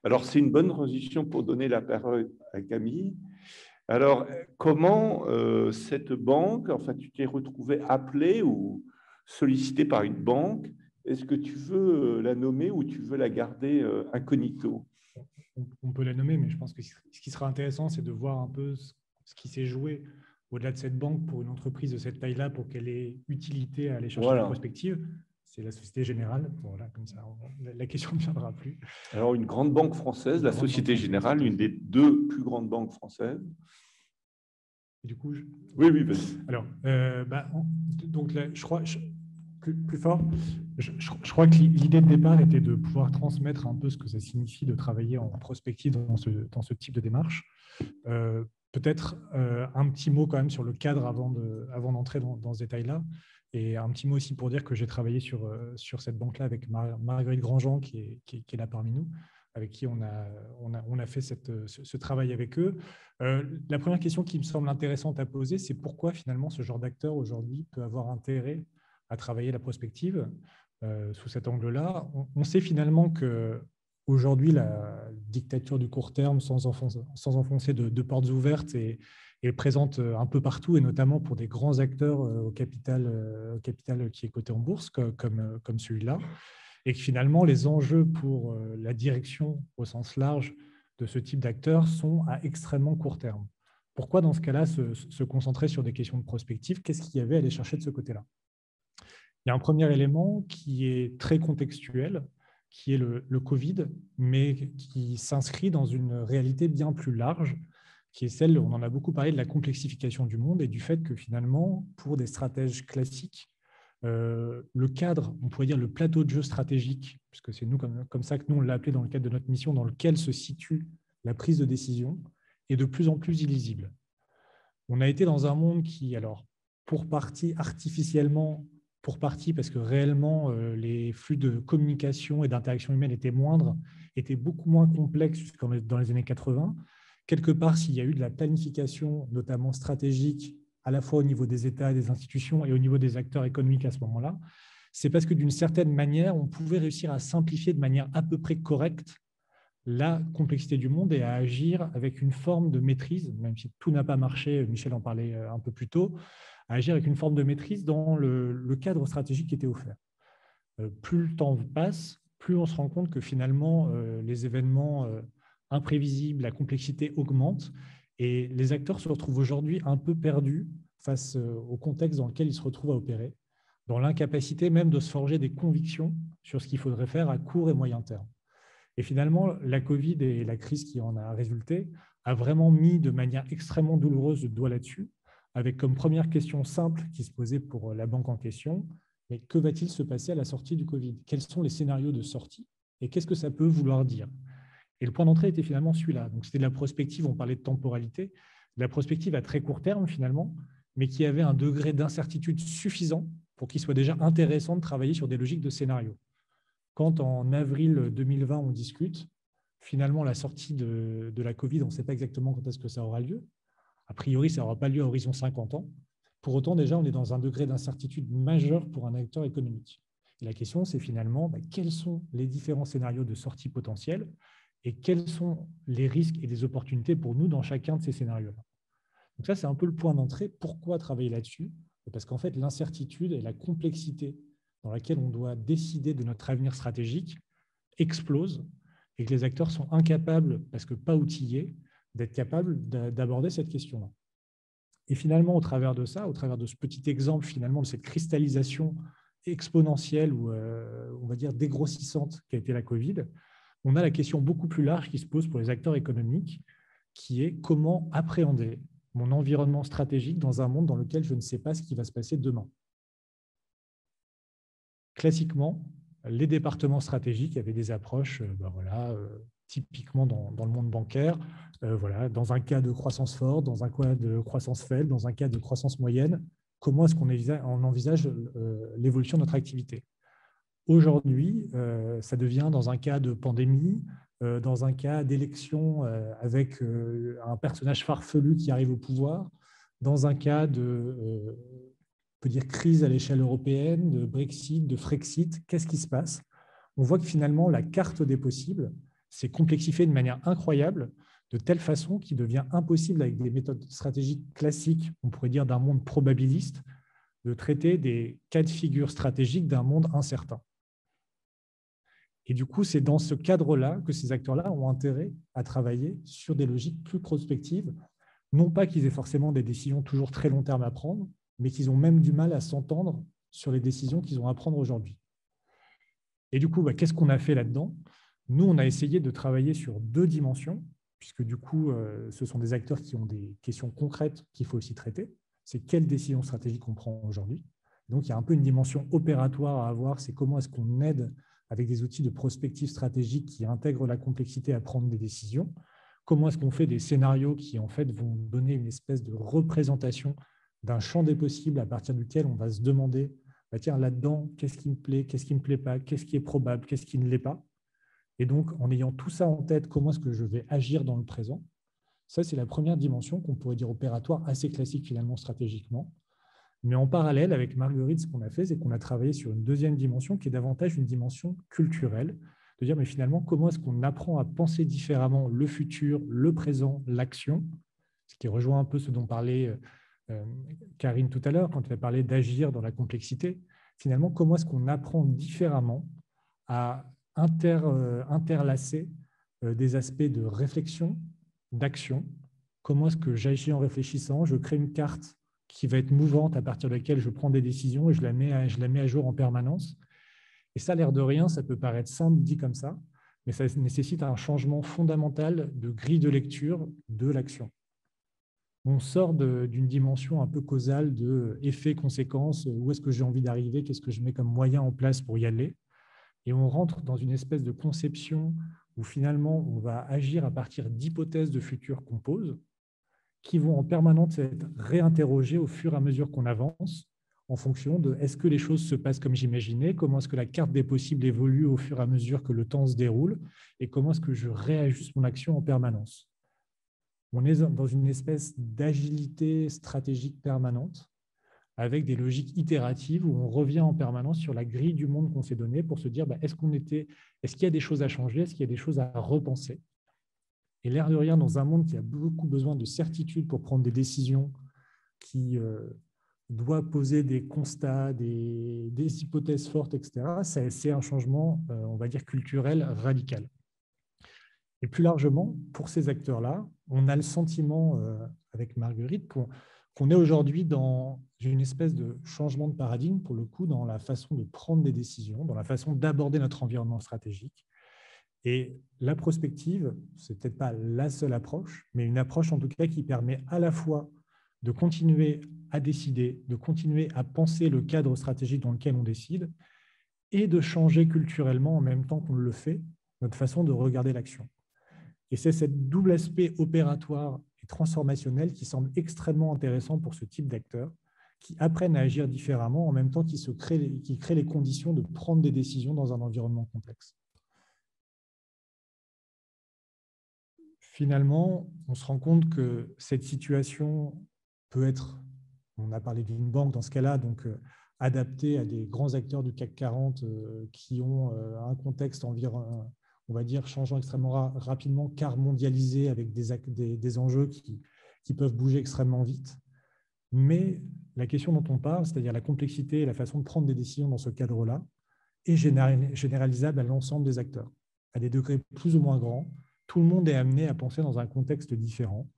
Alors, c'est une bonne transition pour donner la parole à Camille. Alors, comment cette banque, enfin, tu t'es retrouvé appelé ou sollicité par une banque? Est-ce que tu veux la nommer ou tu veux la garder incognito? On peut la nommer, mais je pense que ce qui sera intéressant, c'est de voir un peu ce qui s'est joué au-delà de cette banque pour une entreprise de cette taille-là, pour qu'elle ait utilité à aller chercher la Voilà. prospective. C'est la Société Générale. Voilà, comme ça, la question ne viendra plus. Alors, une grande banque française, Une la grande banque Société française, Générale, tout à une des fait. deux plus grandes banques françaises. Et du coup, Oui, oui, vas-y. alors, donc là, je crois, plus fort, je crois que l'idée de départ était de pouvoir transmettre un peu ce que ça signifie de travailler en prospective dans ce type de démarche. Peut-être un petit mot quand même sur le cadre avant d'entrer dans ce détail-là. Et un petit mot aussi pour dire que j'ai travaillé sur cette banque-là avec Marguerite Grandjean, qui est là parmi nous, avec qui on a fait ce travail avec eux. La première question qui me semble intéressante à poser, c'est pourquoi finalement ce genre d'acteur aujourd'hui peut avoir intérêt à travailler la prospective sous cet angle-là. On sait finalement que aujourd'hui, la dictature du court terme, sans enfoncer de portes ouvertes, est présente un peu partout, et notamment pour des grands acteurs au capital qui est coté en bourse, comme celui-là. Et que finalement, les enjeux pour la direction au sens large de ce type d'acteurs sont à extrêmement court terme. Pourquoi, dans ce cas-là, se concentrer sur des questions de prospective? Qu'est-ce qu'il y avait à aller chercher de ce côté-là? Il y a un premier élément qui est très contextuel, qui est le Covid, mais qui s'inscrit dans une réalité bien plus large, qui est celle, on en a beaucoup parlé, de la complexification du monde et du fait que finalement, pour des stratèges classiques, le cadre, on pourrait dire le plateau de jeu stratégique, puisque c'est nous comme ça que nous on l'a appelé dans le cadre de notre mission, dans lequel se situe la prise de décision, est de plus en plus illisible. On a été dans un monde qui, alors, pour partie artificiellement, pour partie parce que réellement les flux de communication et d'interaction humaine étaient moindres, étaient beaucoup moins complexes que dans les années 80. Quelque part, s'il y a eu de la planification, notamment stratégique, à la fois au niveau des États et des institutions et au niveau des acteurs économiques à ce moment-là, c'est parce que d'une certaine manière, on pouvait réussir à simplifier de manière à peu près correcte la complexité du monde et à agir avec une forme de maîtrise, même si tout n'a pas marché, Michel en parlait un peu plus tôt, à agir avec une forme de maîtrise dans le cadre stratégique qui était offert. Plus le temps passe, plus on se rend compte que finalement, les événements imprévisibles, la complexité augmente, et les acteurs se retrouvent aujourd'hui un peu perdus face au contexte dans lequel ils se retrouvent à opérer, dans l'incapacité même de se forger des convictions sur ce qu'il faudrait faire à court et moyen terme. Et finalement, la Covid et la crise qui en a résulté a vraiment mis de manière extrêmement douloureuse le doigt là-dessus, avec comme première question simple qui se posait pour la banque en question, mais que va-t-il se passer à la sortie du Covid? Quels sont les scénarios de sortie et qu'est-ce que ça peut vouloir dire? Et le point d'entrée était finalement celui-là. Donc c'était de la prospective, on parlait de temporalité, de la prospective à très court terme finalement, mais qui avait un degré d'incertitude suffisant pour qu'il soit déjà intéressant de travailler sur des logiques de scénario. Quand en avril 2020, on discute, finalement, la sortie de la Covid, on ne sait pas exactement quand est-ce que ça aura lieu. A priori, ça n'aura pas lieu à horizon 50 ans. Pour autant, déjà, on est dans un degré d'incertitude majeur pour un acteur économique. Et la question, c'est finalement, quels sont les différents scénarios de sortie potentiels et quels sont les risques et les opportunités pour nous dans chacun de ces scénarios-là. Donc ça, c'est un peu le point d'entrée. Pourquoi travailler là-dessus? Parce qu'en fait, l'incertitude et la complexité dans laquelle on doit décider de notre avenir stratégique explose et que les acteurs sont incapables, parce que pas outillés, d'être capables d'aborder cette question-là. Et finalement, au travers de ça, au travers de ce petit exemple, finalement, de cette cristallisation exponentielle ou, on va dire, dégrossissante qu'a été la Covid, on a la question beaucoup plus large qui se pose pour les acteurs économiques, qui est comment appréhender mon environnement stratégique dans un monde dans lequel je ne sais pas ce qui va se passer demain. Classiquement, les départements stratégiques avaient des approches typiquement dans le monde bancaire. Dans un cas de croissance forte, dans un cas de croissance faible, dans un cas de croissance moyenne, comment est-ce qu'on envisage l'évolution de notre activité? Aujourd'hui, ça devient dans un cas de pandémie, dans un cas d'élection avec un personnage farfelu qui arrive au pouvoir, dans un cas de peut dire crise à l'échelle européenne, de Brexit, de Frexit, qu'est-ce qui se passe? On voit que finalement, la carte des possibles, s'est complexifié de manière incroyable, de telle façon qu'il devient impossible, avec des méthodes stratégiques classiques, on pourrait dire d'un monde probabiliste, de traiter des cas de figure stratégiques d'un monde incertain. Et du coup, c'est dans ce cadre-là que ces acteurs-là ont intérêt à travailler sur des logiques plus prospectives, non pas qu'ils aient forcément des décisions toujours très long terme à prendre, mais qu'ils ont même du mal à s'entendre sur les décisions qu'ils ont à prendre aujourd'hui. Et du coup, qu'est-ce qu'on a fait là-dedans? Nous, on a essayé de travailler sur 2 dimensions, puisque du coup, ce sont des acteurs qui ont des questions concrètes qu'il faut aussi traiter. C'est quelles décisions stratégiques on prend aujourd'hui. Donc, il y a un peu une dimension opératoire à avoir, c'est comment est-ce qu'on aide avec des outils de prospective stratégique qui intègrent la complexité à prendre des décisions. Comment est-ce qu'on fait des scénarios qui, en fait, vont donner une espèce de représentation d'un champ des possibles à partir duquel on va se demander, tiens, là-dedans, qu'est-ce qui me plaît, qu'est-ce qui ne me plaît pas, qu'est-ce qui est probable, qu'est-ce qui ne l'est pas. Et donc, en ayant tout ça en tête, comment est-ce que je vais agir dans le présent? Ça, c'est la première dimension qu'on pourrait dire opératoire, assez classique finalement stratégiquement. Mais en parallèle, avec Marguerite, ce qu'on a fait, c'est qu'on a travaillé sur une deuxième dimension qui est davantage une dimension culturelle, de dire, mais finalement, comment est-ce qu'on apprend à penser différemment le futur, le présent, l'action, ce qui rejoint un peu ce dont parlait Karine tout à l'heure, quand elle parlait d'agir dans la complexité. Finalement, comment est-ce qu'on apprend différemment à interlacer des aspects de réflexion, d'action? Comment est-ce que j'agis en réfléchissant? Je crée une carte qui va être mouvante à partir de laquelle je prends des décisions et je la mets à jour en permanence. Et ça, l'air de rien, ça peut paraître simple dit comme ça, mais ça nécessite un changement fondamental de grille de lecture de l'action. On sort d'une dimension un peu causale de effet-conséquence, où est-ce que j'ai envie d'arriver, qu'est-ce que je mets comme moyen en place pour y aller, et on rentre dans une espèce de conception où finalement on va agir à partir d'hypothèses de futur qu'on pose, qui vont en permanence être réinterrogées au fur et à mesure qu'on avance, en fonction de est-ce que les choses se passent comme j'imaginais, comment est-ce que la carte des possibles évolue au fur et à mesure que le temps se déroule, et comment est-ce que je réajuste mon action en permanence. On est dans une espèce d'agilité stratégique permanente, avec des logiques itératives où on revient en permanence sur la grille du monde qu'on s'est donné pour se dire est-ce qu'il y a des choses à changer, est-ce qu'il y a des choses à repenser. Et l'air de rien, dans un monde qui a beaucoup besoin de certitude pour prendre des décisions, qui doit poser des constats, des hypothèses fortes, etc., c'est un changement, on va dire, culturel radical. Et plus largement, pour ces acteurs-là, on a le sentiment, avec Marguerite, qu'on est aujourd'hui dans une espèce de changement de paradigme, pour le coup, dans la façon de prendre des décisions, dans la façon d'aborder notre environnement stratégique. Et la prospective, ce n'est peut-être pas la seule approche, mais une approche en tout cas qui permet à la fois de continuer à décider, de continuer à penser le cadre stratégique dans lequel on décide, et de changer culturellement en même temps qu'on le fait, notre façon de regarder l'action. Et c'est ce double aspect opératoire et transformationnel qui semble extrêmement intéressant pour ce type d'acteurs, qui apprennent à agir différemment en même temps qui créent les conditions de prendre des décisions dans un environnement complexe. Finalement, on se rend compte que cette situation peut être, on a parlé d'une banque dans ce cas-là, donc adaptée à des grands acteurs du CAC 40 qui ont un contexte environ, on va dire, changeant extrêmement rapidement, car mondialisé, avec des enjeux qui peuvent bouger extrêmement vite. Mais la question dont on parle, c'est-à-dire la complexité et la façon de prendre des décisions dans ce cadre-là, est généralisable à l'ensemble des acteurs, à des degrés plus ou moins grands. Tout le monde est amené à penser dans un contexte différent.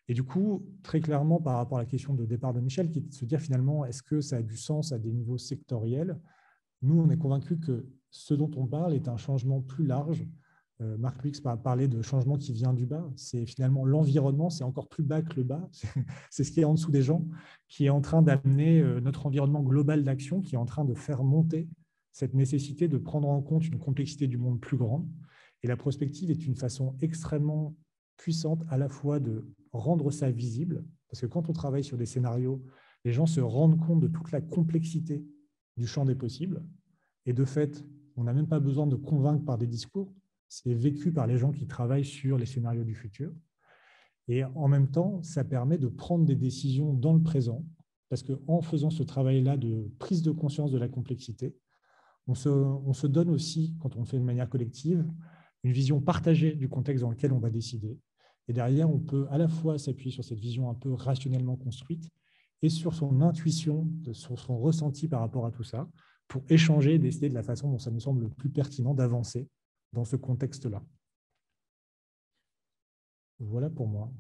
Et du coup, très clairement, par rapport à la question de départ de Michel, qui est de se dire finalement, est-ce que ça a du sens à des niveaux sectoriels? Nous, on est convaincus que ce dont on parle est un changement plus large. Marc Luix parlait de changement qui vient du bas. C'est finalement l'environnement, c'est encore plus bas que le bas. C'est ce qui est en dessous des gens, qui est en train d'amener notre environnement global d'action, qui est en train de faire monter cette nécessité de prendre en compte une complexité du monde plus grande. Et la prospective est une façon extrêmement puissante à la fois de rendre ça visible, parce que quand on travaille sur des scénarios, les gens se rendent compte de toute la complexité du champ des possibles. Et de fait, on n'a même pas besoin de convaincre par des discours. C'est vécu par les gens qui travaillent sur les scénarios du futur. Et en même temps, ça permet de prendre des décisions dans le présent, parce qu'en faisant ce travail-là de prise de conscience de la complexité, on se donne aussi, quand on le fait de manière collective, une vision partagée du contexte dans lequel on va décider. Et derrière, on peut à la fois s'appuyer sur cette vision un peu rationnellement construite et sur son intuition, sur son ressenti par rapport à tout ça, pour échanger et décider de la façon dont ça nous semble le plus pertinent d'avancer dans ce contexte-là. Voilà pour moi.